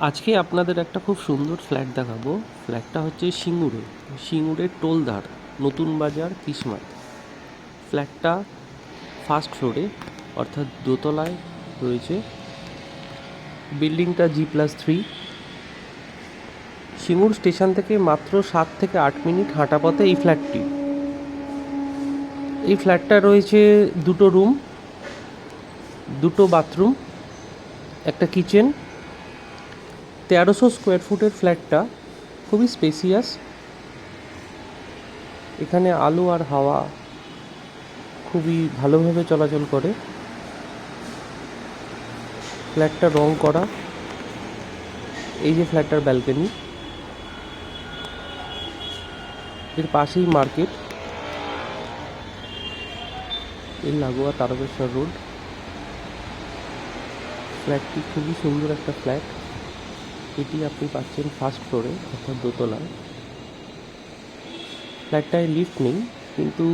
আজকে আপনাদের একটা খুব সুন্দর ফ্ল্যাট দেখাবো। ফ্ল্যাটটা হচ্ছে সিঙ্গুরের টোলধার, নতুন বাজার, কিসমাত। ফ্ল্যাটটা ফার্স্ট ফ্লোরে অর্থাৎ দোতলায় রয়েছে। বিল্ডিংটা G+3। সিঙ্গুর স্টেশন থেকে মাত্র 7 থেকে 8 মিনিট হাঁটা পথে এই ফ্ল্যাটটি। এই ফ্ল্যাটটা রয়েছে দুটো রুম, দুটো বাথরুম, একটা কিচেন। 1300 স্কোয়ার ফুটের ফ্ল্যাটটা খুবই স্পেসিয়াস। এখানে আলো আর হাওয়া খুবই ভালোভাবে চলাচল করে। ফ্ল্যাটটা রং করা। এই যে ফ্ল্যাটটার ব্যালকনি, এর পাশেই মার্কেট, এর লাগোয়া তারকেশ্বর রোড। ফ্ল্যাটটি খুবই সুন্দর একটা ফ্ল্যাট। এটি আপনি পাচ্ছেন ফার্স্ট ফ্লোরে অর্থাৎ দোতলায়। ফ্ল্যাটটায় লিফট নেই, কিন্তু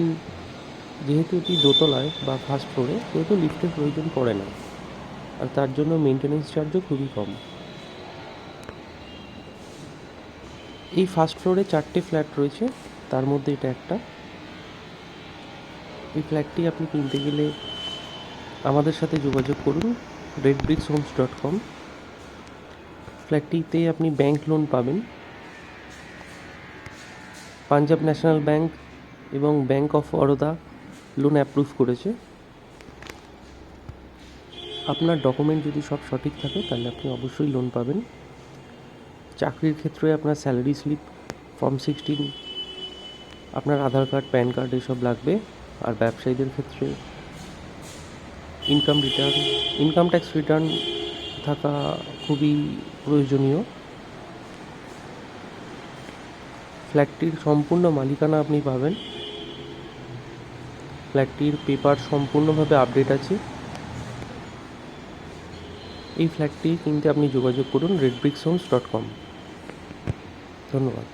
যেহেতু এটি দোতলায় বা ফার্স্ট ফ্লোরে সেহেতু লিফটের প্রয়োজন পড়ে না, আর তার জন্য মেনটেন্যান্স চার্জও খুবই কম। এই ফার্স্ট ফ্লোরে 4টে ফ্ল্যাট রয়েছে, তার মধ্যে এটা একটা। এই ফ্ল্যাটটি আপনি কিনতে গেলে আমাদের সাথে যোগাযোগ করুন redbrickshomes.com। ফ্ল্যাটটিতে আপনি ব্যাংক লোন পাবেন। পাঞ্জাব ন্যাশনাল ব্যাংক এবং bank of Baroda loan approve করেছে। আপনার ডকুমেন্ট যদি সব সঠিক থাকে তাহলে আপনি অবশ্যই লোন পাবেন। চাকরির ক্ষেত্রে আপনার স্যালারি স্লিপ, ফর্ম 16, আপনার আধার কার্ড, প্যান কার্ড এসব লাগবে। আর ব্যবসায়ীদের ক্ষেত্রে ইনকাম ট্যাক্স রিটার্ন থাকা খুবই প্রয়োজনীয়। ফ্ল্যাটটির সম্পূর্ণ মালিকানা আপনি পাবেন। ফ্ল্যাটটির পেপার সম্পূর্ণভাবে আপডেট আছে। এই ফ্ল্যাটটি কিনতে আপনি যোগাযোগ করুন redbrickshomes.com। ধন্যবাদ।